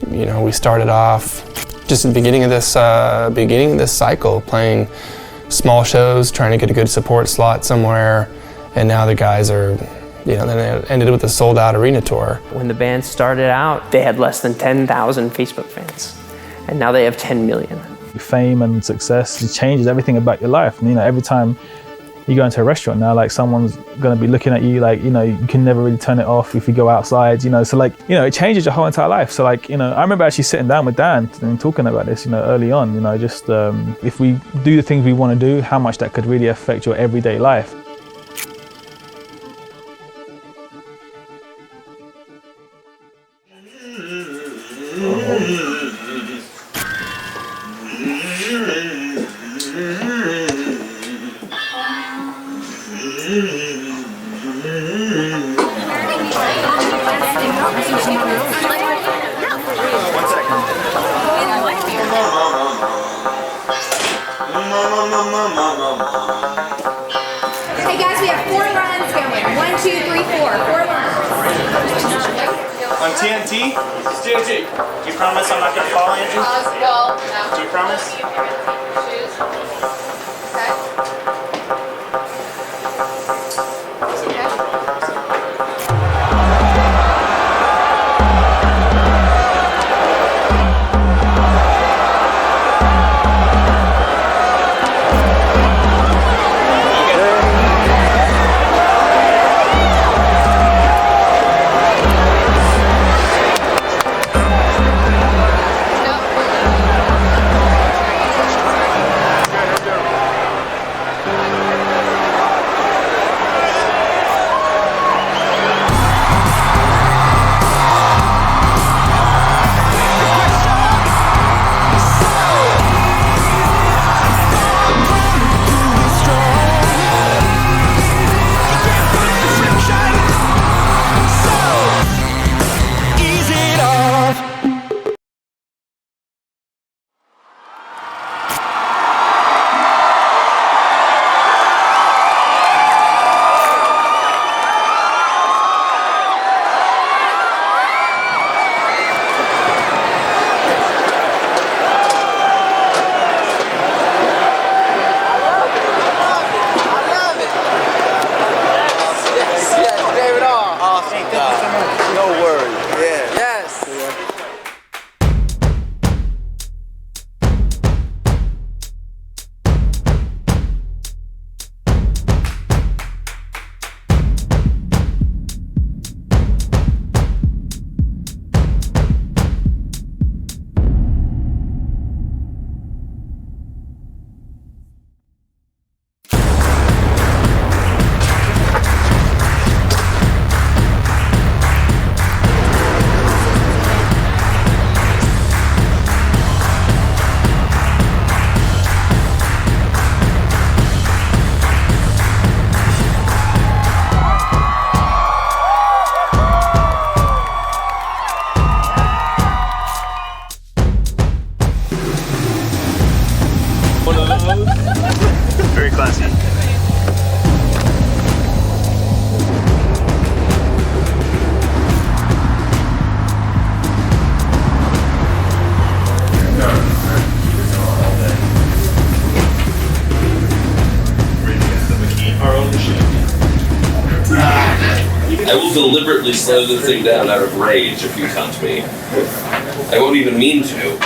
You know, we started off just at the beginning of this cycle, playing small shows, trying to get a good support slot somewhere, and now the guys are, you know, then it ended with a sold-out arena tour. When the band started out, they had less than 10,000 Facebook fans, and now they have 10 million. Fame and success, it changes everything about your life. You know, every time you go into a restaurant now, like someone's gonna be looking at you like, you know, you can never really turn it off if you go outside, you know, so like, you know, it changes your whole entire life. So like, you know, I remember actually sitting down with Dan and talking about this, you know, early on, you know, just if we do the things we wanna do, how much that could really affect your everyday life. Hey guys, we have 4 runs going. 1, 2, 3, 4. 4 runs. On TNT? TNT. Do you promise I'm not going to fall, Andrew? Well, no. Do you promise? Shoes. Very classy. I will deliberately slow the thing down out of rage if you taunt me. I won't even mean to.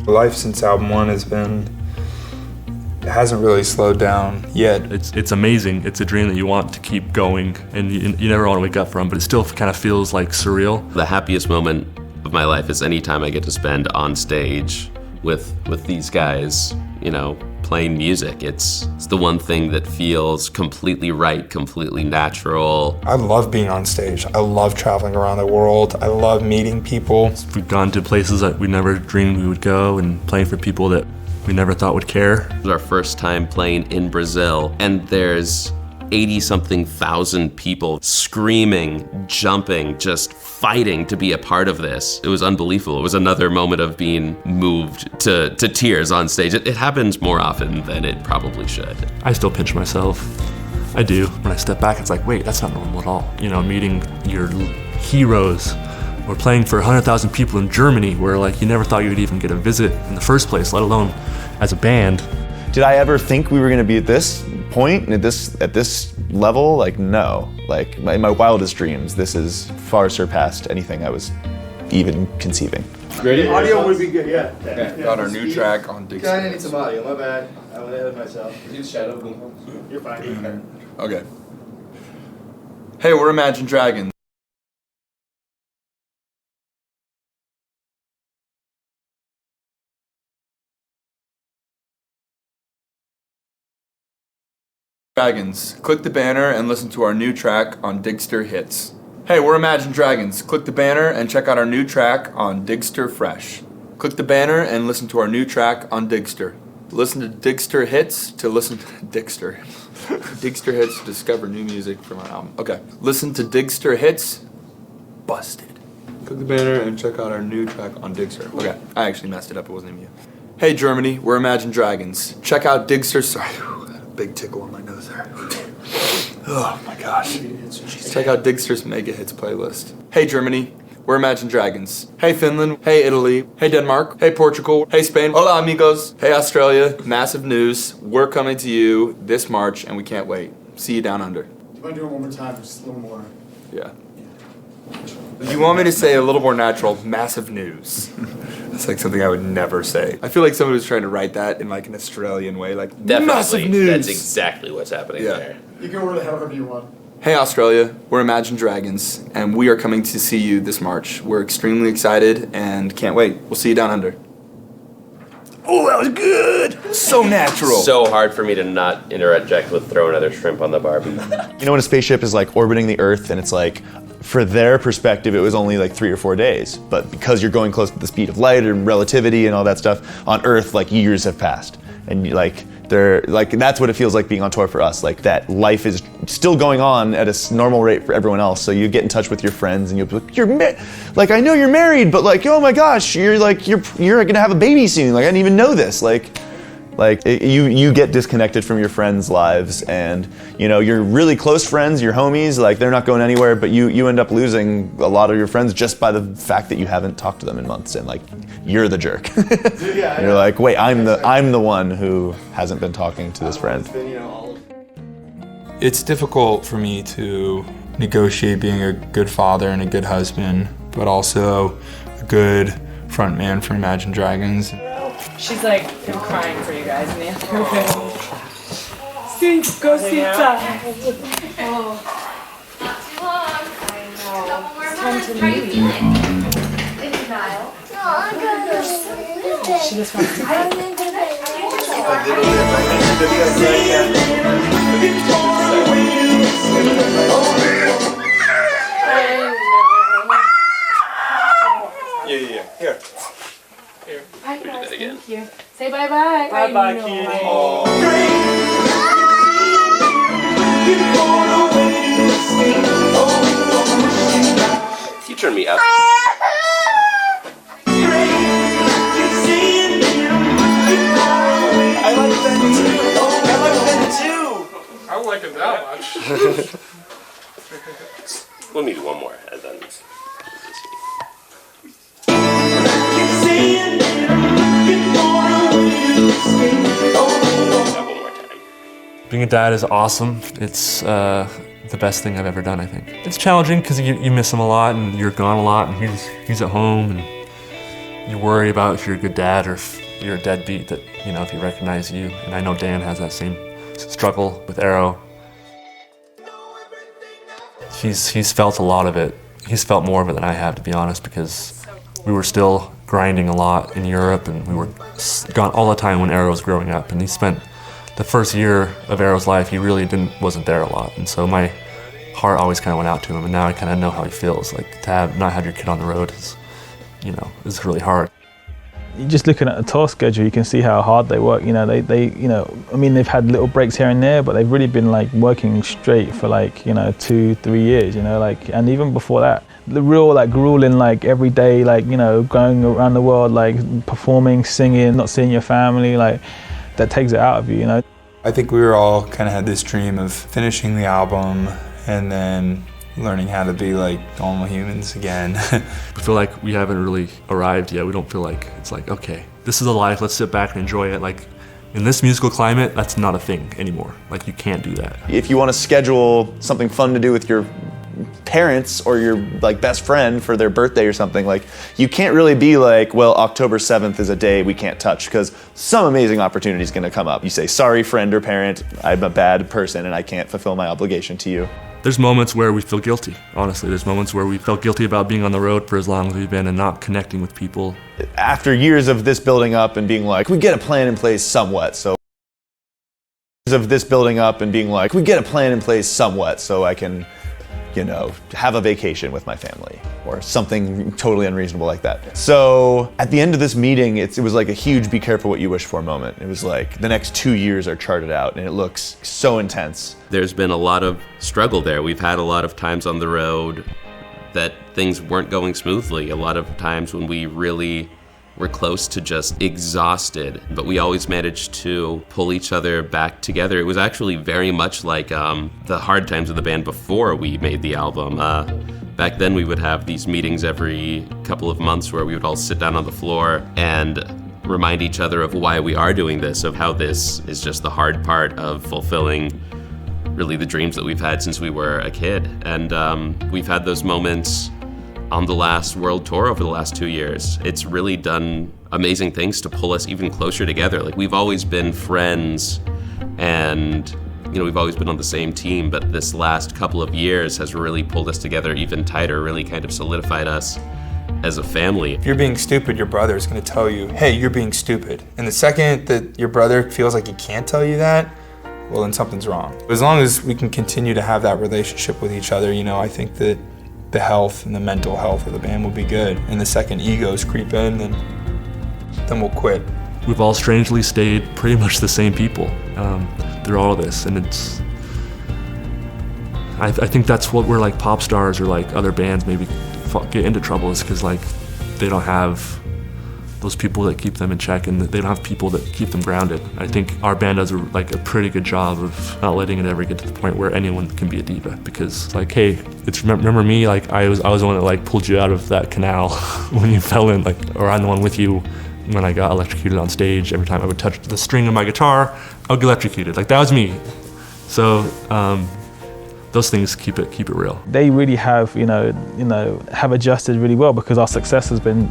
Life since album 1 hasn't really slowed down yet. It's amazing. It's a dream that you want to keep going and you never want to wake up from, but it still kind of feels like surreal. The happiest moment of my life is any time I get to spend on stage with these guys, you know, playing music. It's the one thing that feels completely right, completely natural. I love being on stage. I love traveling around the world. I love meeting people. We've gone to places that we never dreamed we would go and playing for people that we never thought would care. It was our first time playing in Brazil, and there's 80-something thousand people screaming, jumping, just fighting to be a part of this. It was unbelievable. It was another moment of being moved to tears on stage. It happens more often than it probably should. I still pinch myself. I do. When I step back, it's like, wait, that's not normal at all. You know, meeting your heroes. We're playing for 100,000 people in Germany where like you never thought you would even get a visit in the first place, let alone as a band. Did I ever think we were gonna be at this point, at this level? Like, no. Like, in my wildest dreams, this is far surpassed anything I was even conceiving. Ready? Audio would be good, yeah. Got our new track on Digster. Kinda need some audio, my bad. I went ahead of myself. You're fine. Okay. Hey, we're Imagine Dragons. Dragons. Click the banner and listen to our new track on Digster Hits. Hey, we're Imagine Dragons. Click the banner and check out our new track on Digster Fresh. Click the banner and listen to our new track on Digster. Listen to Digster Hits to listen to Digster. Digster Hits to discover new music from our album. Okay. Listen to Digster Hits. Busted. Click the banner and check out our new track on Digster. Okay. I actually messed it up. It wasn't even you. Hey, Germany. We're Imagine Dragons. Check out Digster. Sorry. Big tickle on my nose there. Oh my gosh. Check out Digster's Mega Hits playlist. Hey Germany, we're Imagine Dragons. Hey Finland, hey Italy, hey Denmark, hey Portugal, hey Spain, hola amigos, hey Australia, massive news. We're coming to you this March and we can't wait. See you down under. Do you want to do it one more time, just a little more? Yeah. You want me to say a little more natural, massive news. That's like something I would never say. I feel like someone was trying to write that in like an Australian way, like massive news. That's exactly what's happening there. You can word it however you want. Hey Australia, we're Imagine Dragons, and we are coming to see you this March. We're extremely excited and can't wait. We'll see you down under. Oh, that was good! So natural. So hard for me to not interject with throw another shrimp on the barbie. You know when a spaceship is like orbiting the Earth and it's like, for their perspective, it was only like 3 or 4 days. But because you're going close to the speed of light and relativity and all that stuff, on Earth, like years have passed. And you, like, they're like, that's what it feels like being on tour for us. Like that life is still going on at a normal rate for everyone else. So you get in touch with your friends and you'll be like, like, I know you're married, but like, oh my gosh, you're gonna have a baby soon. Like, I didn't even know this. You get disconnected from your friends' lives, and you know your really close friends, your homies, like they're not going anywhere, but you end up losing a lot of your friends just by the fact that you haven't talked to them in months, and like you're the jerk. You're like, wait, I'm the one who hasn't been talking to this friend. It's difficult for me to negotiate being a good father and a good husband, but also a good front man for Imagine Dragons. She's like been crying for you guys in the other room. Go Sita. Oh. Not too long. I know. Couple more It's time months. to How are you leave. feeling? Thank you, Niall. She just wants to Yeah. Here. Bye, guys. again. Thank you. Say bye-bye. Bye-bye, Kitty. You turn me up. I like that too. I don't like it that much. We'll need one more, and then. One more time. Being a dad is awesome. It's the best thing I've ever done, I think. It's challenging because you miss him a lot and you're gone a lot and he's at home and you worry about if you're a good dad or if you're a deadbeat, that, you know, if he recognizes you. And I know Dan has that same struggle with Arrow. He's felt a lot of it. He's felt more of it than I have, to be honest, because we were still grinding a lot in Europe, and we were gone all the time when Arrow was growing up. And he spent the first year of Arrow's life, he really wasn't there a lot. And so my heart always kind of went out to him, and now I kind of know how he feels. Like, to not have your kid on the road is, you know, is really hard. Just looking at the tour schedule, you can see how hard they work. You know, they you know, I mean, they've had little breaks here and there, but they've really been like working straight for like, you know, 2-3 years, you know, like, and even before that, the real like grueling, like every day, like, you know, going around the world, like performing, singing, not seeing your family, like that takes it out of you, you know. I think we were all kind of had this dream of finishing the album and then learning how to be like normal humans again. I feel like we haven't really arrived yet. We don't feel like it's like, okay, this is a life, let's sit back and enjoy it. Like, in this musical climate, that's not a thing anymore. Like, you can't do that. If you want to schedule something fun to do with your parents or your like best friend for their birthday or something, like, you can't really be like, well, October 7th is a day we can't touch, because some amazing opportunity is going to come up. You say, sorry, friend or parent, I'm a bad person and I can't fulfill my obligation to you. There's moments where we feel guilty, honestly. There's moments where we felt guilty about being on the road for as long as we've been and not connecting with people. After years of this building up and being like, we get a plan in place somewhat, so I can, you know, have a vacation with my family or something totally unreasonable like that. So at the end of this meeting, it was like a huge be careful what you wish for moment. It was like the next 2 years are charted out and it looks so intense. There's been a lot of struggle there. We've had a lot of times on the road that things weren't going smoothly. A lot of times when we really were close to just exhausted, but we always managed to pull each other back together. It was actually very much like the hard times of the band before we made the album. Back then we would have these meetings every couple of months where we would all sit down on the floor and remind each other of why we are doing this, of how this is just the hard part of fulfilling really the dreams that we've had since we were a kid. And we've had those moments on the last world tour over the last 2 years. It's really done amazing things to pull us even closer together. Like, we've always been friends and, you know, we've always been on the same team, but this last couple of years has really pulled us together even tighter, really kind of solidified us as a family. If you're being stupid, your brother is going to tell you, hey, you're being stupid. And the second that your brother feels like he can't tell you that, well, then something's wrong. As long as we can continue to have that relationship with each other, you know, I think that the health and the mental health of the band will be good. And the second egos creep in, then we'll quit. We've all strangely stayed pretty much the same people through all of this, and it's, I think that's what we're like pop stars or like other bands maybe get into trouble, is because like they don't have those people that keep them in check, and they don't have people that keep them grounded. I think our band does a pretty good job of not letting it ever get to the point where anyone can be a diva, because like, hey, it's remember me, like I was the one that like pulled you out of that canal when you fell in, like, or I'm the one with you when I got electrocuted on stage. Every time I would touch the string of my guitar, I would get electrocuted. Like, that was me. So those things keep it real. They really have, have adjusted really well, because our success has been,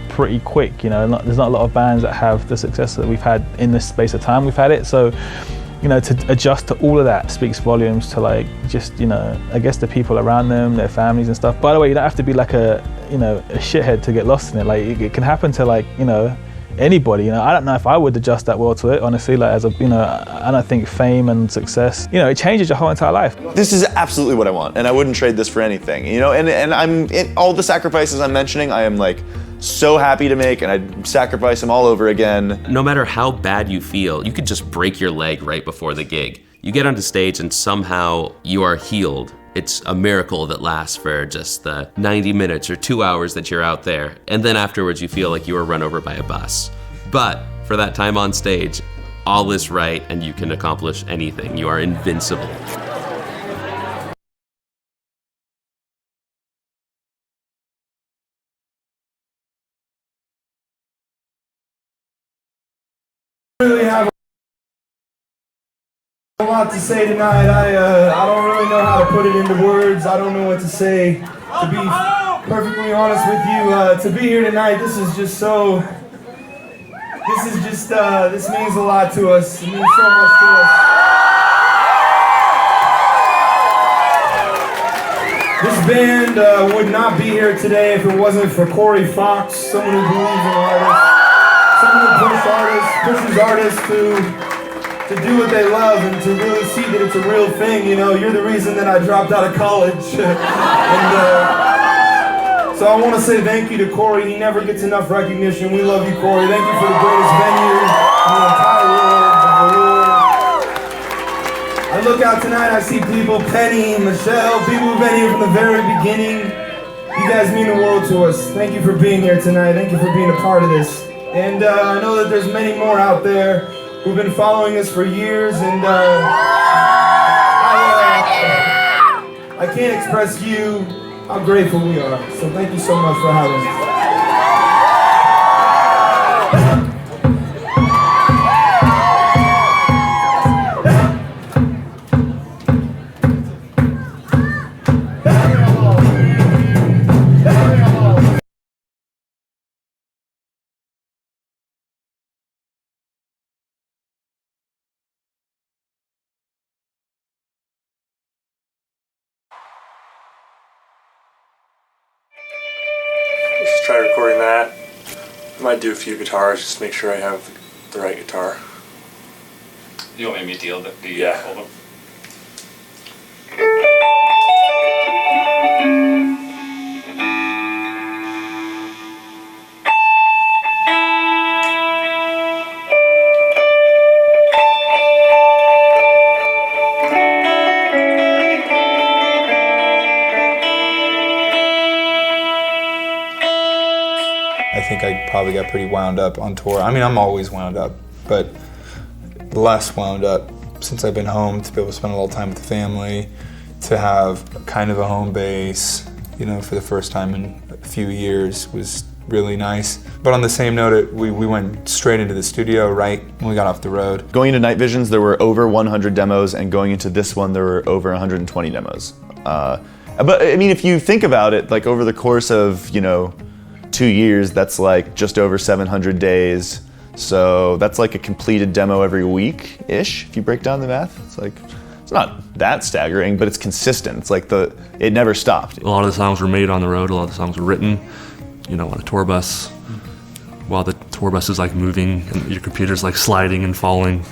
pretty quick. There's not a lot of bands that have the success that we've had in this space of time we've had it. So, to adjust to all of that speaks volumes to I guess the people around them, their families and stuff. By the way, you don't have to be like a shithead to get lost in it. Like, it can happen to anybody. I don't know if I would adjust that well to it, honestly. Like, as a, I don't think fame and success, it changes your whole entire life. This is absolutely what I want, and I wouldn't trade this for anything. And I'm all the sacrifices I'm mentioning, I am like so happy to make, and I'd sacrifice them all over again. No matter how bad you feel, you could just break your leg right before the gig. You get onto stage and somehow you are healed. It's a miracle that lasts for just the 90 minutes or 2 hours that you're out there. And then afterwards you feel like you were run over by a bus. But for that time on stage, all is right and you can accomplish anything. You are invincible. Really have a lot to say tonight. I don't really know how to put it into words. I don't know what to say. To be perfectly honest with you, to be here tonight, this means a lot to us. It means so much to us. This band would not be here today if it wasn't for Corey Fox, someone who believes in artists, someone who pushes artists to do what they love and to really see that it's a real thing. You know, you're the reason that I dropped out of college. So I want to say thank you to Corey. He never gets enough recognition. We love you, Corey. Thank you for the greatest venue in the entire world. I look out tonight, I see people, Penny, Michelle, people who've been here from the very beginning. You guys mean the world to us. Thank you for being here tonight. Thank you for being a part of this. And I know that there's many more out there who've been following us for years, and I can't express to you how grateful we are. So thank you so much for having us. Let's try recording that. I might do a few guitars just to make sure I have the right guitar. You want me to deal the yeah. album? I think I probably got pretty wound up on tour. I mean, I'm always wound up, but less wound up since I've been home, to be able to spend a little time with the family, to have kind of a home base, you know, for the first time in a few years was really nice. But on the same note, we went straight into the studio right when we got off the road. Going into Night Visions, there were over 100 demos, and going into this one, there were over 120 demos. But I mean, if you think about it, like over the course of, you know, 2 years, that's like just over 700 days. So that's like a completed demo every week-ish, if you break down the math. It's like, it's not that staggering, but it's consistent. It's like it never stopped. A lot of the songs were made on the road, a lot of the songs were written, you know, on a tour bus, while the tour bus is like moving and your computer's like sliding and falling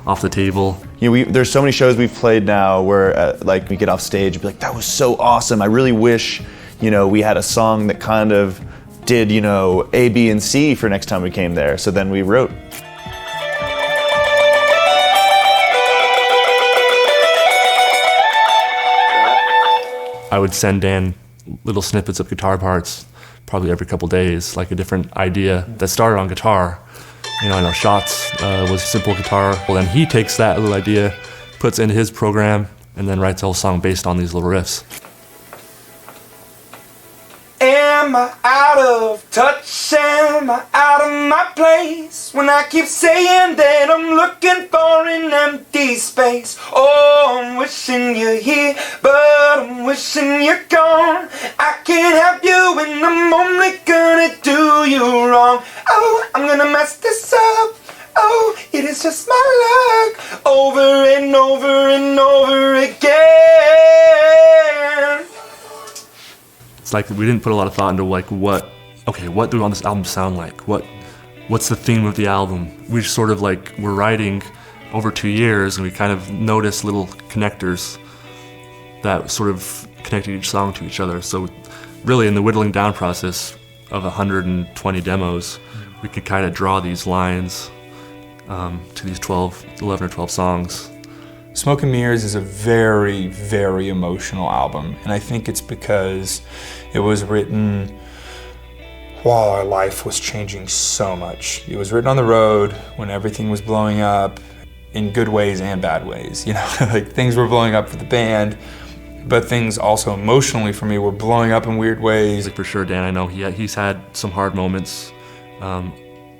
off the table. You know, there's so many shows we've played now where like we get off stage and be like, that was so awesome. I really wish, you know, we had a song that kind of did, you know, A, B, and C for next time we came there. So then we wrote. I would send Dan little snippets of guitar parts probably every couple days, like a different idea that started on guitar. You know, I know Shots was simple guitar. Well, then he takes that little idea, puts it into his program, and then writes a whole song based on these little riffs. Am I out of touch? Am I out of my place? When I keep saying that I'm looking for an empty space. Oh, I'm wishing you're here, but I'm wishing you're gone. I can't have you and I'm only gonna do you wrong. Oh, I'm gonna mess this up. Oh, it is just my luck. Over and over and over again. It's like we didn't put a lot of thought into like what do we want this album to sound like? What's the theme of the album? We just sort of like were writing over 2 years, and we kind of noticed little connectors that sort of connected each song to each other. So really in the whittling down process of 120 demos, we could kind of draw these lines to these 11 or 12 songs. Smoke and Mirrors is a very, very emotional album, and I think it's because it was written while our life was changing so much. It was written on the road when everything was blowing up in good ways and bad ways. You know, like things were blowing up for the band, but things also emotionally for me were blowing up in weird ways. For sure, Dan, I know he's had some hard moments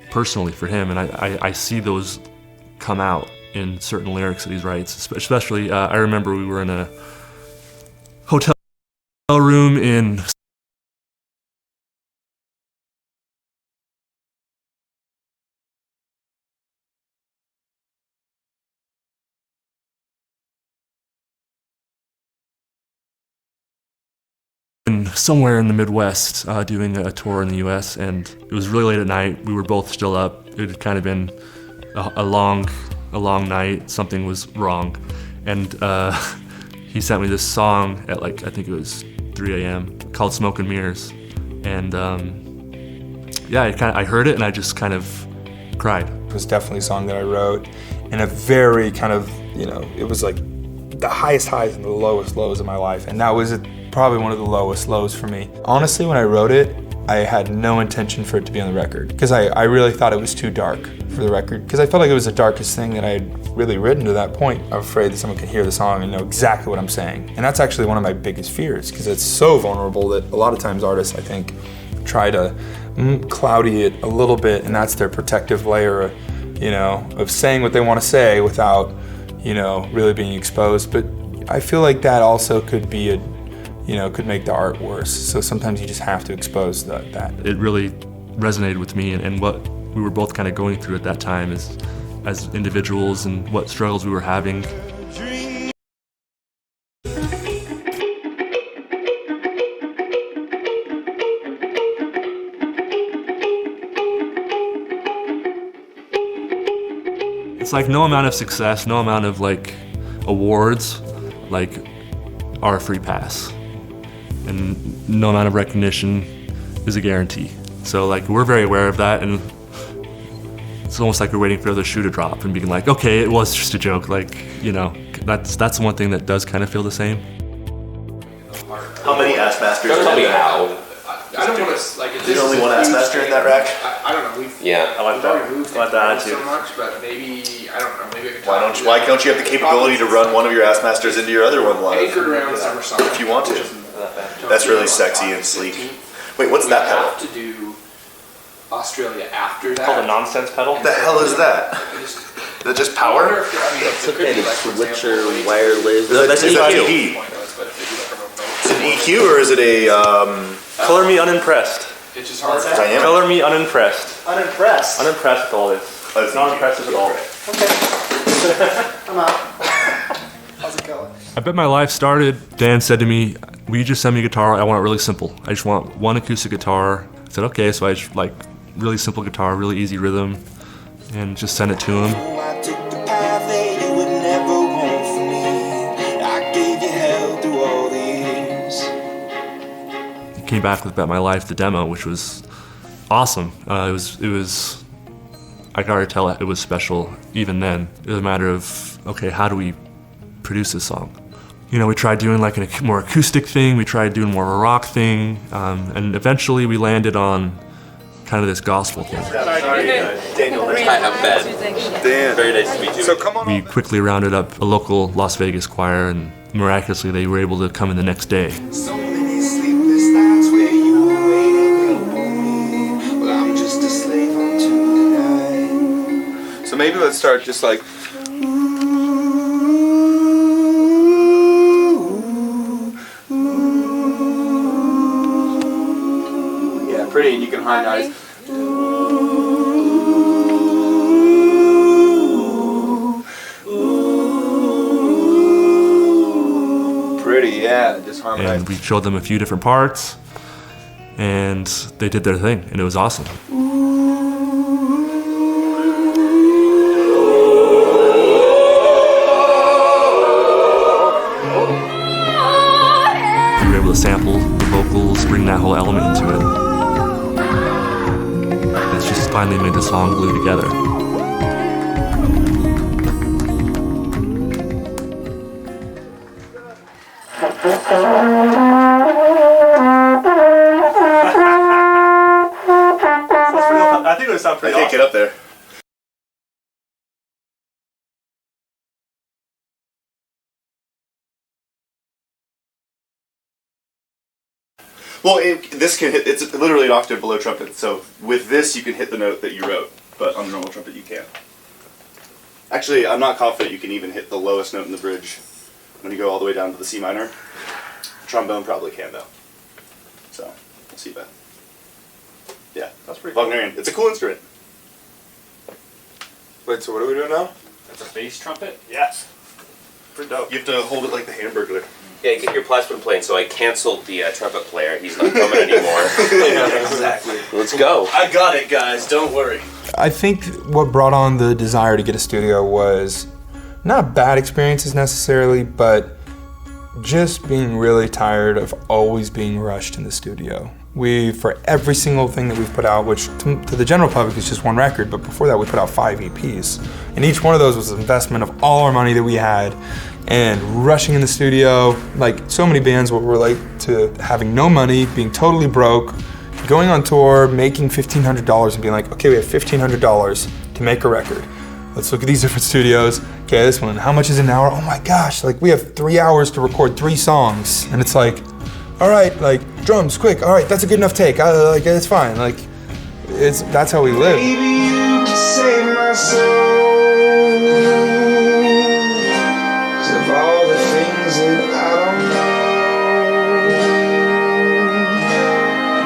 personally for him, and I see those come out in certain lyrics that he writes. Especially, I remember we were in a hotel room in somewhere in the Midwest doing a tour in the U.S., and it was really late at night. We were both still up. It had kind of been a long night. Something was wrong, and he sent me this song at like, I think it was 3 a.m. called "Smoke and Mirrors," and yeah, I heard it and I just kind of cried. It was definitely a song that I wrote in a very kind of, you know, it was like the highest highs and the lowest lows of my life, and that was probably one of the lowest lows for me. Honestly, when I wrote it, I had no intention for it to be on the record, because I really thought it was too dark for the record, because I felt like it was the darkest thing that I had really written to that point. I'm afraid that someone can hear the song and know exactly what I'm saying, and that's actually one of my biggest fears, because it's so vulnerable that a lot of times artists, I think, try to cloudy it a little bit, and that's their protective layer, you know, of saying what they want to say without, you know, really being exposed. But I feel like that also could be you know, could make the art worse. So sometimes you just have to expose that. It really resonated with me, and what we were both kind of going through at that time as individuals, and what struggles we were having. It's like no amount of success, no amount of like awards, like, are a free pass. And no amount of recognition is a guarantee. So like, we're very aware of that, and it's almost like we're waiting for the shoe to drop and being like, okay, it was just a joke. Like, you know, that's one thing that does kind of feel the same. How many Ass Masters? Tell me how. I don't want to, like, it's There's only one Ass Master in that rack? I don't know, we've already moved so much, but maybe, I don't know, maybe I could talk to Why don't you have the capability to run one of your Ass Masters into your other one live? anchored around Summer Song. If you want to. That's really sexy and sleek. Wait, what's that pedal? We have to do Australia after that. It's called a nonsense pedal. What the hell is that? Is that just power? It's a kind of switcher, wireless. That's EQ. Is it an EQ or is it a Color me unimpressed. It's just hard. Dynamic? Color me unimpressed. Unimpressed? Unimpressed with all this. It's not impressive at all. Okay. I'm out. How's it going? I Bet My Life started, Dan said to me, will you just send me a guitar? I want it really simple. I just want one acoustic guitar. I said, okay, so I just like really simple guitar, really easy rhythm, and just sent it to him. I took the path that you would never want for me. I gave you hell through all the years. He came back with Bet My Life, the demo, which was awesome. It was, I can already tell it was special even then. It was a matter of, okay, how do we produce this song? You know, we tried doing like a more acoustic thing, we tried doing more of a rock thing, and eventually we landed on kind of this gospel thing. Daniel, I'm Ben. Dan. Very nice to meet you. So come on. We quickly rounded up a local Las Vegas choir, and miraculously they were able to come in the next day. So many sleepless nights where you were waiting on me. Well, I'm just a slave unto the night. So maybe let's start just like. Yeah, pretty, and you can harmonize. Pretty, yeah, just harmonize. And we showed them a few different parts, and they did their thing, and it was awesome. We were able to sample the vocals, bring that whole element into it. It's just finally made the song glue together. I think it would sound pretty I can't awesome. get up there. Well, this can hit, it's literally an octave below trumpet, so with this you can hit the note that you wrote, but on the normal trumpet you can't. Actually, I'm not confident you can even hit the lowest note in the bridge when you go all the way down to the C minor. Trombone probably can though. So, we'll see that. Yeah, That's pretty cool. Wagnerian. It's a cool instrument. Wait, so what are we doing now? That's a bass trumpet? Yes. Pretty dope. You have to hold it like the Hamburglar. Yeah, get your plasma plane. So I canceled the trumpet player. He's not coming anymore. Yeah, exactly. Let's go. I got it, guys. Don't worry. I think what brought on the desire to get a studio was not bad experiences necessarily, but just being really tired of always being rushed in the studio. For every single thing that we've put out, which to the general public is just one record, but before that we put out 5 EPs. And each one of those was an investment of all our money that we had, and rushing in the studio, like so many bands were like to having no money, being totally broke, going on tour, making $1,500 and being like, okay, we have $1,500 to make a record. Let's look at these different studios. Okay, this one, how much is an hour? Oh my gosh, like we have 3 hours to record 3 songs. And it's like, all right, like drums, quick, all right, that's a good enough take. Like it's fine, like that's how we live. Baby, you can save my soul. 'Cause of all the things that I don't know.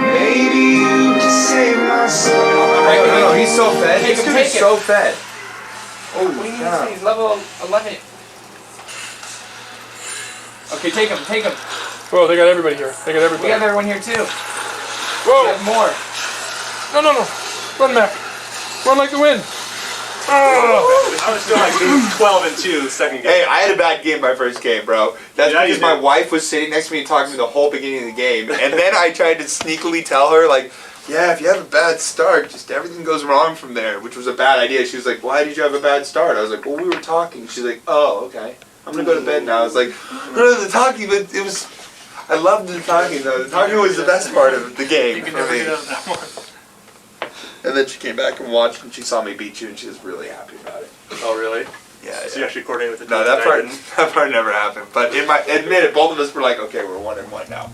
Maybe you can save my soul. No, he's so fed. This dude is so fed. Oh, what do you mean? He's level 11. Okay, take him, take him. Whoa, they got everybody here. They got everybody. We have everyone here too. Whoa! We have more. No. Run, Mac. Run like the wind. Oh. I was still like 12-2 the second game. Hey, I had a bad game my first game, bro. That's because my wife was sitting next to me and talking to me the whole beginning of the game. And then I tried to sneakily tell her, like, yeah, if you have a bad start, just everything goes wrong from there, which was a bad idea. She was like, why did you have a bad start? I was like, well, we were talking. She's like, oh, okay. I'm going to go to bed now. I was like, no, the talking, but it was... I loved the talking, though. The talking was the best part of the game. You can never get out of that one. And then she came back and watched, and she saw me beat you, and she was really happy about it. Oh, really? Yeah. So you actually coordinated with the No, team that part never happened. But admit it, both of us were like, okay, we're 1-1 now.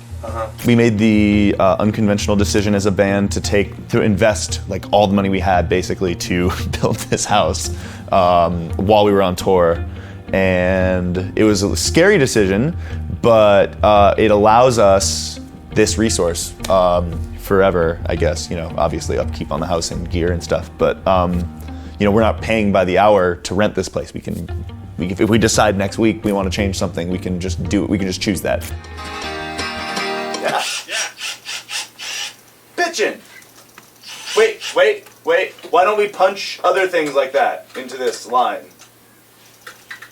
We made the unconventional decision as a band to invest like all the money we had basically to build this house while we were on tour. And it was a scary decision, but it allows us this resource forever, I guess. You know, obviously upkeep on the house and gear and stuff, but you know, we're not paying by the hour to rent this place. If we decide next week we want to change something, we can just do it. We can just choose that. Yeah. Bitchin'. Wait. Why don't we punch other things like that into this line?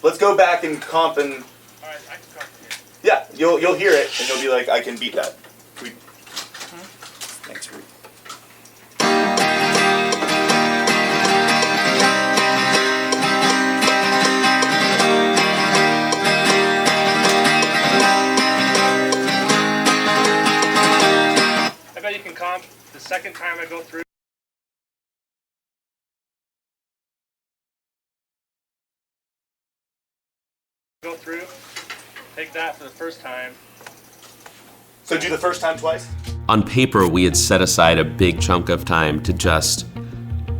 Let's go back and comp and... Alright, I can comp here. Yeah, you'll hear it and you'll be like, I can beat that. Thanks, Ruth. I bet you can comp the second time I go through. Take that for the first time. So do the first time twice? On paper, we had set aside a big chunk of time to just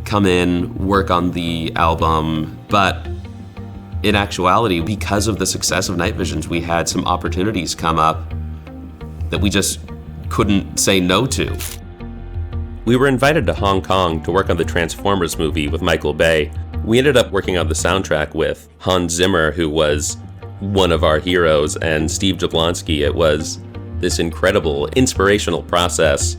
come in, work on the album, but in actuality, because of the success of Night Visions, we had some opportunities come up that we just couldn't say no to. We were invited to Hong Kong to work on the Transformers movie with Michael Bay. We ended up working on the soundtrack with Hans Zimmer, who was one of our heroes, and Steve Jablonsky. It was this incredible, inspirational process.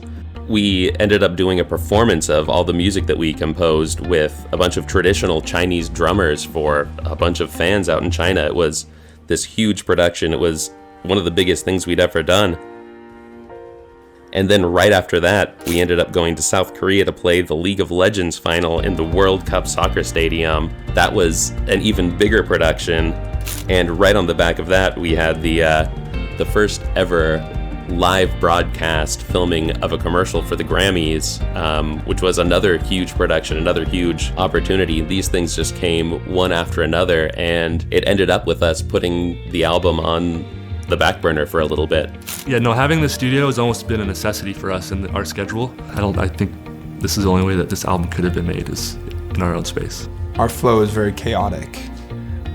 We ended up doing a performance of all the music that we composed with a bunch of traditional Chinese drummers for a bunch of fans out in China. It was this huge production. It was one of the biggest things we'd ever done. And then right after that, we ended up going to South Korea to play the League of Legends final in the World Cup soccer stadium. That was an even bigger production. And right on the back of that, we had the first ever live broadcast filming of a commercial for the Grammys, which was another huge production, another huge opportunity. These things just came one after another, and it ended up with us putting the album on the back burner for a little bit. Yeah, no, having the studio has almost been a necessity for us in our schedule. I think this is the only way that this album could have been made, is in our own space. Our flow is very chaotic.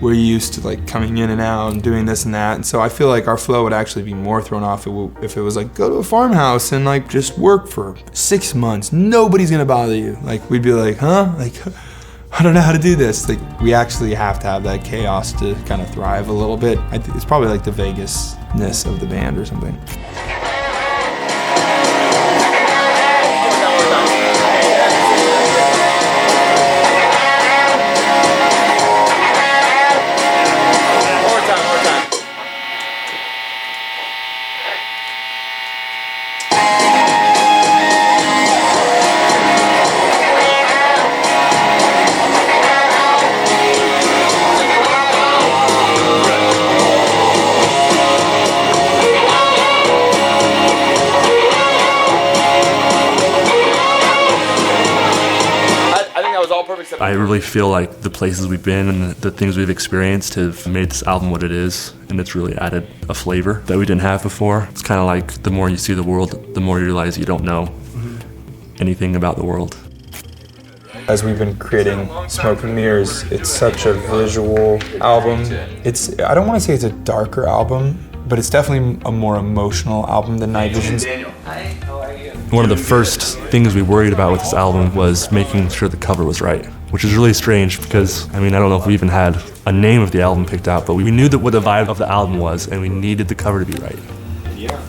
We're used to like coming in and out and doing this and that, and so I feel like our flow would actually be more thrown off if it was like, go to a farmhouse and like just work for 6 months. Nobody's gonna bother you. Like we'd be like, huh? Like I don't know how to do this. Like, we actually have to have that chaos to kind of thrive a little bit. It's probably like the Vegas-ness of the band or something. I really feel like the places we've been and the things we've experienced have made this album what it is, and it's really added a flavor that we didn't have before. It's kind of like the more you see the world, the more you realize you don't know anything about the world. As we've been creating Smoke and Mirrors, it's such a visual album. I don't want to say it's a darker album, but it's definitely a more emotional album than Night Visions. One of the first things we worried about with this album was making sure the cover was right, which is really strange because, I mean, I don't know if we even had a name of the album picked out, but we knew that what the vibe of the album was, and we needed the cover to be right.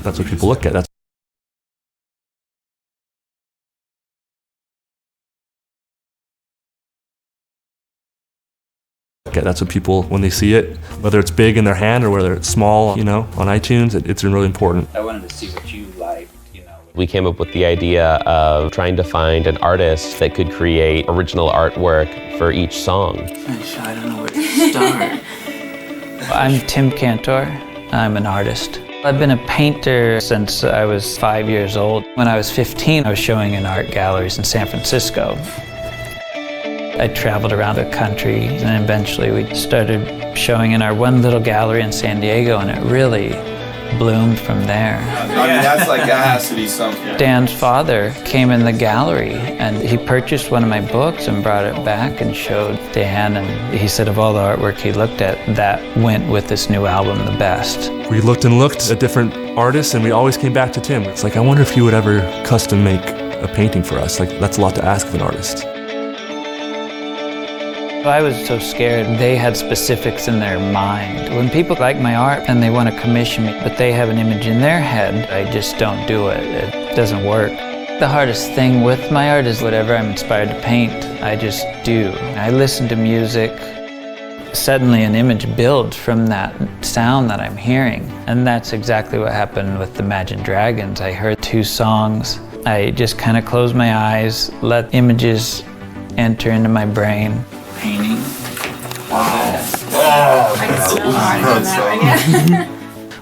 That's what people look at. That's what people, when they see it, whether it's big in their hand or whether it's small, you know, on iTunes, it's really important. I wanted to see what you liked. We came up with the idea of trying to find an artist that could create original artwork for each song. I don't know where to start. I'm Tim Cantor. I'm an artist. I've been a painter since I was 5 years old. When I was 15, I was showing in art galleries in San Francisco. I traveled around the country, and eventually we started showing in our one little gallery in San Diego, and it really bloomed from there. I mean, that has to be something. Dan's father came in the gallery and he purchased one of my books and brought it back and showed Dan, and he said of all the artwork he looked at, that went with this new album the best. We looked and looked at different artists and we always came back to Tim. It's like, I wonder if he would ever custom make a painting for us. Like, that's a lot to ask of an artist. I was so scared. They had specifics in their mind. When people like my art and they want to commission me, but they have an image in their head, I just don't do it. It doesn't work. The hardest thing with my art is whatever I'm inspired to paint, I just do. I listen to music. Suddenly an image builds from that sound that I'm hearing. And that's exactly what happened with Imagine Dragons. I heard 2 songs. I just kind of closed my eyes, let images enter into my brain. Painting.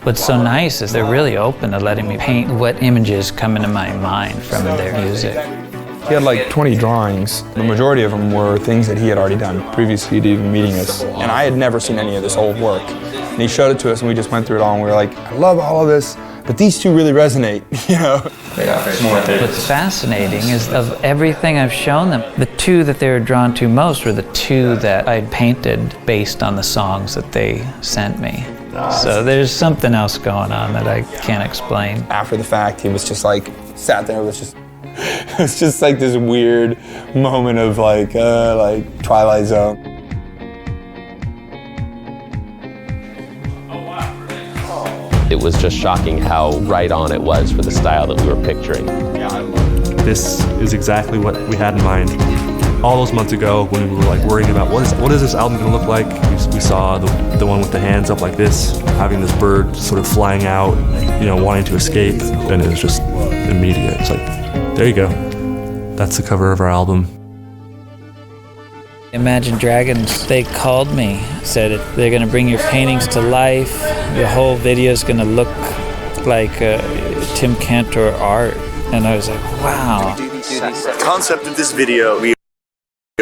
What's so nice is they're really open to letting me paint what images come into my mind from their music. He had like 20 drawings. The majority of them were things that he had already done previously to even meeting us. And I had never seen any of this old work. And he showed it to us and we just went through it all and we were like, I love all of this, but these 2 really resonate, you know? What's fascinating is of everything I've shown them, the 2 that they were drawn to most were the 2 that I painted based on the songs that they sent me. So there's something else going on that I can't explain. After the fact, he was just like, sat there, it was just like this weird moment of like Twilight Zone. It was just shocking how right on it was for the style that we were picturing. This is exactly what we had in mind all those months ago when we were like worrying about what is this album gonna look like. We saw the one with the hands up like this, having this bird sort of flying out, you know, wanting to escape, and it was just immediate. It's like, there you go. That's the cover of our album. Imagine Dragons, they called me, said they're going to bring your paintings to life. The whole video is going to look like Tim Cantor art. And I was like, wow. The concept of this video, we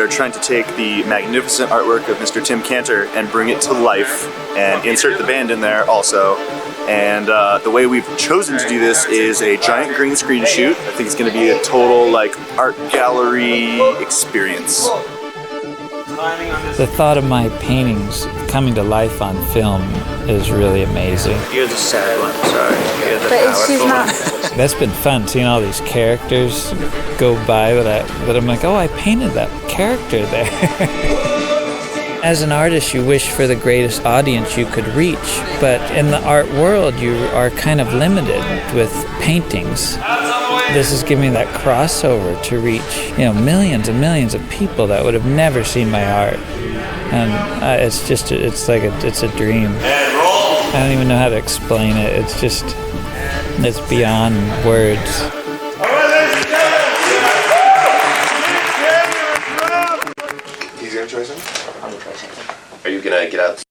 are trying to take the magnificent artwork of Mr. Tim Cantor and bring it to life and insert the band in there also. And the way we've chosen to do this is a giant green screen shoot. I think it's going to be a total like art gallery experience. The thought of my paintings coming to life on film is really amazing. You're the sad one, sorry. You're the But she's powerful not. one. That's been fun, seeing all these characters go by that I'm like, oh, I painted that character there. As an artist, you wish for the greatest audience you could reach, but in the art world, you are kind of limited with paintings. This is giving me that crossover to reach, millions and millions of people that would have never seen my art. And it's a dream. I don't even know how to explain it. It's beyond words. He's gonna try something? I'm gonna try something. Are you gonna get out?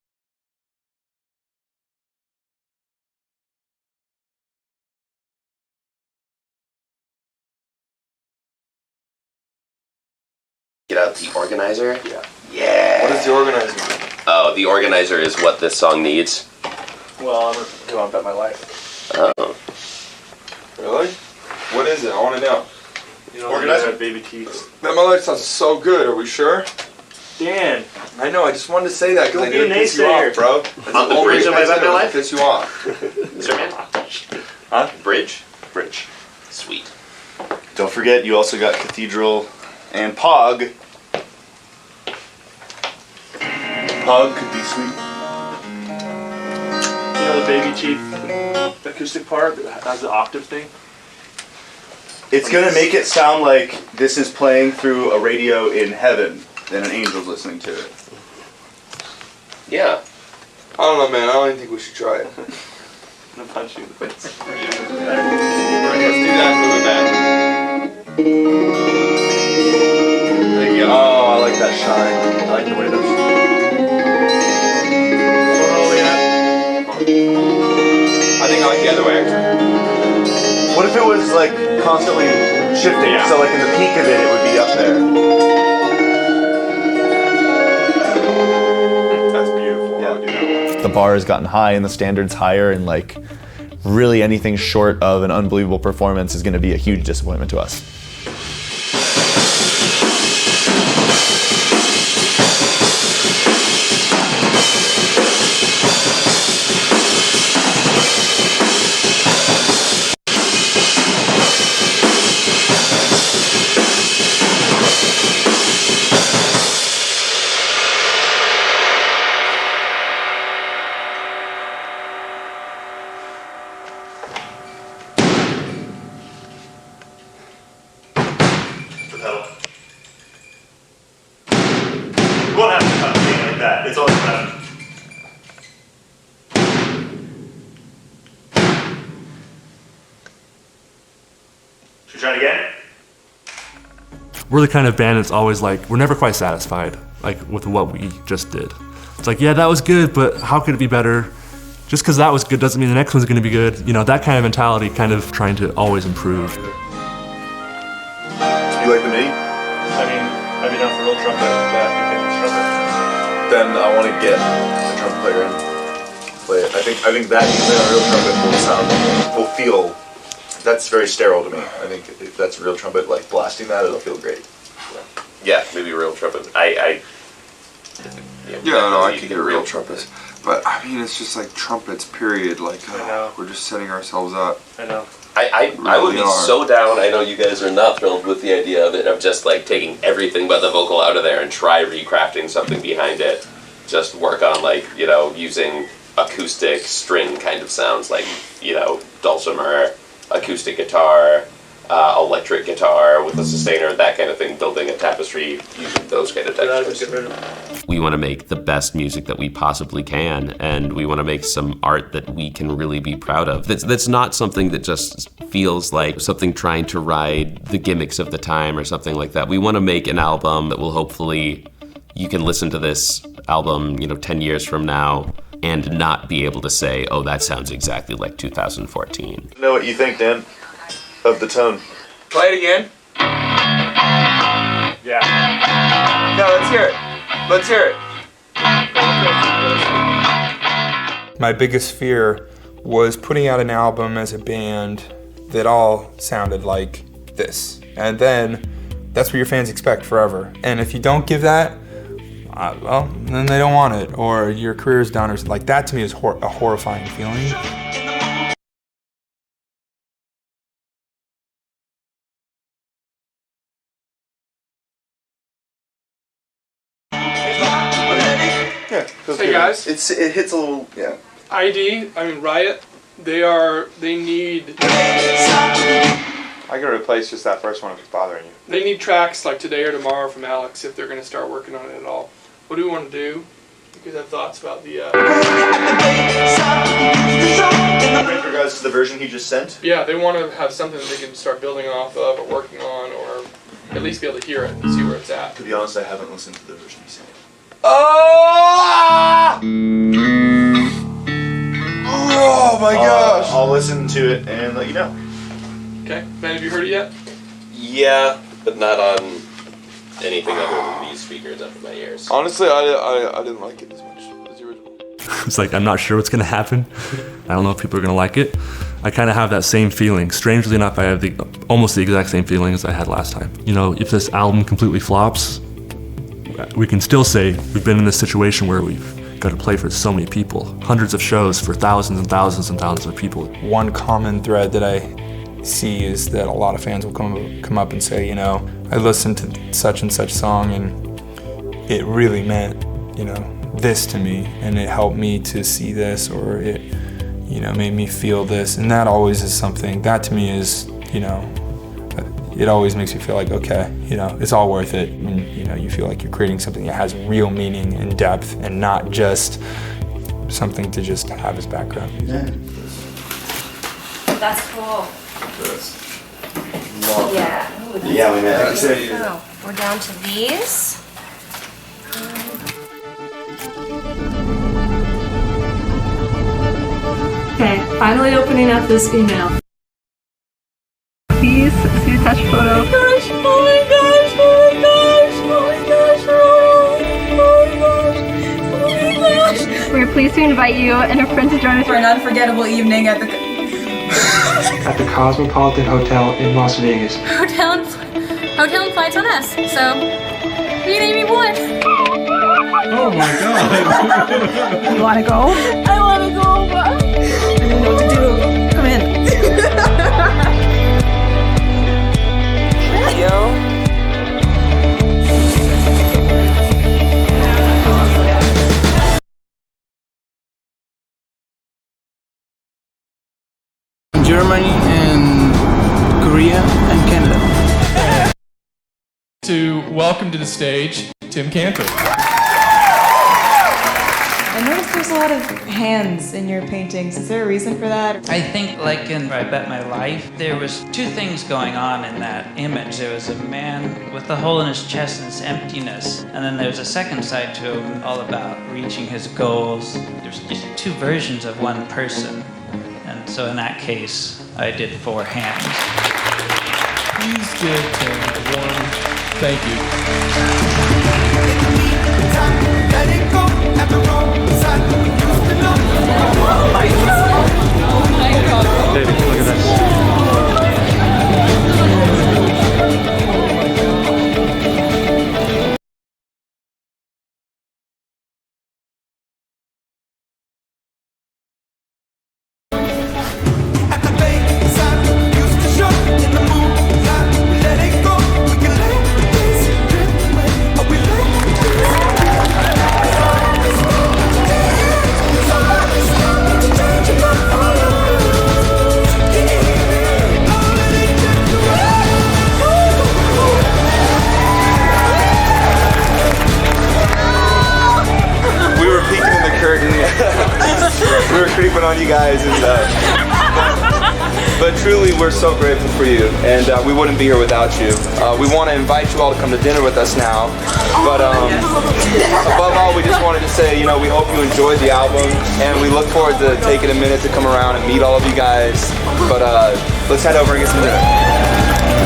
Get out the organizer? Yeah. What is the organizer? Oh, the organizer is what this song needs. Well, I'm gonna bet my life. Oh. Really? What is it? I want to know. You know, Organizer? Baby Keats. Bet my life sounds so good. Are we sure? Dan. I know. I just wanted to say that because I Don't knew be a it pissed you naysayer. off, bro. That's On the only bridge of my reason Bet My it Life? piss you off. Mr. Man? Huh? Bridge? Bridge. Sweet. Don't forget, you also got Cathedral and Pog. Pog could be sweet. You know the Baby Chief acoustic part that has the octave thing? It's gonna make it sound like this is playing through a radio in heaven and an angel's listening to it. Yeah. I don't know, man. I don't even think we should try it. I'm gonna punch you in the face. Let's do that. Move it back. There you go. Oh, I like that shine. I like the way those. I think I like the other way, actually. What if it was like constantly shifting? Yeah. So like in the peak of it, it would be up there. That's beautiful. Yeah. I'll do that. The bar has gotten high and the standards higher, and like really anything short of an unbelievable performance is going to be a huge disappointment to us. You won't have to cut me like that. It's always better. Should we try it again? We're the kind of band that's always like, we're never quite satisfied, like with what we just did. It's like, yeah, that was good, but how could it be better? Just because that was good doesn't mean the next one's gonna be good. You know, that kind of mentality, kind of trying to always improve. You like the MIDI? I mean, I'd be down for real trumpet, that opinions trumpet. Then I want to get the trumpet player and play it. I think that using a real trumpet will feel. That's very sterile to me. I think if that's a real trumpet, like blasting that, it'll feel great. Yeah, maybe a real trumpet. Yeah, no, I could get a real trumpet. But I mean, it's just like trumpets, period. Like, we're just setting ourselves up. I know. I would be so down. I know you guys are not thrilled with the idea of it, of just like taking everything but the vocal out of there and try recrafting something behind it. Just work on like, you know, using acoustic string kind of sounds, like, you know, dulcimer, acoustic guitar, electric guitar with a sustainer, that kind of thing, building a tapestry using those kind of textures. We want to make the best music that we possibly can, and we want to make some art that we can really be proud of. That's not something that just feels like something trying to ride the gimmicks of the time or something like that. We want to make an album that will hopefully, you can listen to this album, you know, 10 years from now and not be able to say, oh, that sounds exactly like 2014. Know what you think, Dan, of the tone? Play it again. Yeah. No, let's hear it. Let's hear it. My biggest fear was putting out an album as a band that all sounded like this. And then that's what your fans expect forever. And if you don't give that, well, then they don't want it, or your career is done, or like that to me is a horrifying feeling. Yeah. feels Hey good. guys. It hits a little. Yeah. Riot, they need I could replace just that first one if it's bothering you. They need tracks like today or tomorrow from Alex if they're going to start working on it at all. What do we want to do? You guys have thoughts about the... With regards to the version he just sent? Yeah, they want to have something that they can start building off of or working on, or at least be able to hear it and see where it's at. To be honest, I haven't listened to the version he sent. Oh! Oh my gosh! I'll listen to it and let you know. Okay. Ben, have you heard it yet? Yeah, but not on anything other than these speakers up in my ears. Honestly, I didn't like it as much as the original. It's like, I'm not sure what's gonna happen. I don't know if people are gonna like it. I kind of have that same feeling. Strangely enough, I have almost the exact same feeling as I had last time. You know, if this album completely flops, we can still say we've been in this situation where we've got to play for so many people. Hundreds of shows for thousands and thousands and thousands of people. One common thread that I see is that a lot of fans will come up and say, you know, I listened to such and such song and it really meant, you know, this to me, and it helped me to see this, or it, you know, made me feel this. And that always is something, that to me is, you know, it always makes me feel like, okay, you know, it's all worth it. And, you know, you feel like you're creating something that has real meaning and depth and not just something to just have as background music. That's cool. Yeah. Ooh, Yeah, we met. So, we're down to these. Okay, finally opening up this email. Please see attached photo. Oh my gosh, oh my gosh, oh my gosh, oh my gosh, oh my gosh. We're pleased to invite you and a friend to join us for an unforgettable evening at the Cosmopolitan Hotel in Las Vegas. Hotel and flights on us. So, we maybe one. Oh my god. You wanna go? I wanna go, but I don't know what to do. Come in. Yo. Germany and Korea and Canada. To welcome to the stage, Tim Cantor. I noticed there's a lot of hands in your paintings. Is there a reason for that? I think, like in I Bet My Life, there was two things going on in that image. There was a man with a hole in his chest and his emptiness, and then there's a second side to him all about reaching his goals. There's just two versions of one person, and so in that case, I did 4 hands. Please give Tim a warm thank you. Baby, look at this. We were creeping on you guys, and but truly we're so grateful for you, and we wouldn't be here without you. We want to invite you all to come to dinner with us now, but above all, we just wanted to say, you know, we hope you enjoyed the album, and we look forward to taking a minute to come around and meet all of you guys. But let's head over and get some dinner.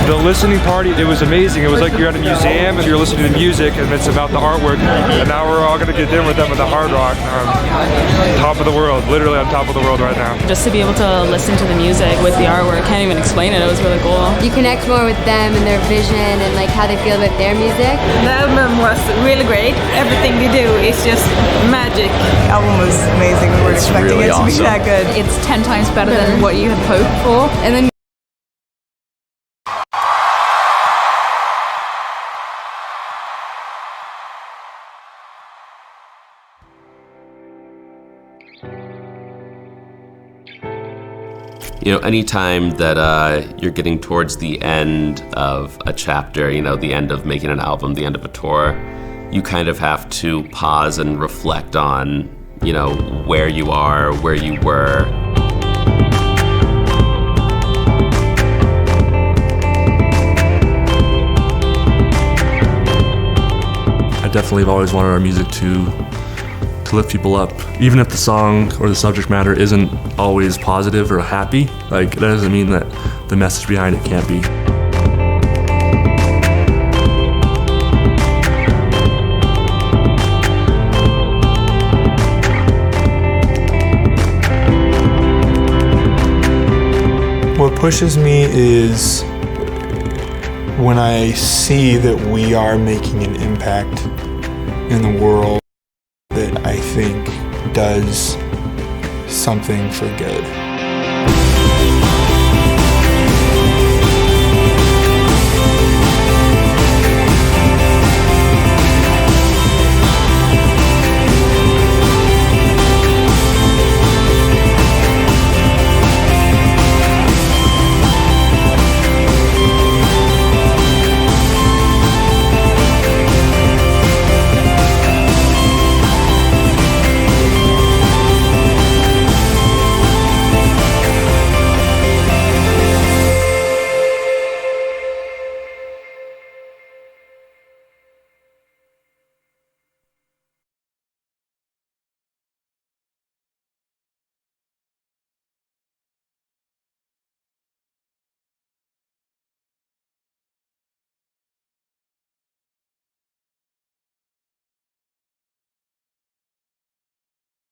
The listening party, it was amazing. It was like you're at a museum and you're listening to music and it's about the artwork. And now we're all going to get dinner with them at the Hard Rock. Top of the world, literally on top of the world right now. Just to be able to listen to the music with the artwork, can't even explain it, it was really cool. You connect more with them and their vision and like how they feel about their music. The album was really great. Everything they do is just magic. The album was amazing. We weren't expecting really it to be that good. It's 10 times better than what you had hoped for. And then You know, anytime that you're getting towards the end of a chapter, you know, the end of making an album, the end of a tour, you kind of have to pause and reflect on, you know, where you are, where you were. I definitely have always wanted our music to lift people up. Even if the song or the subject matter isn't always positive or happy, like that doesn't mean that the message behind it can't be. What pushes me is when I see that we are making an impact in the world that I think does something for good.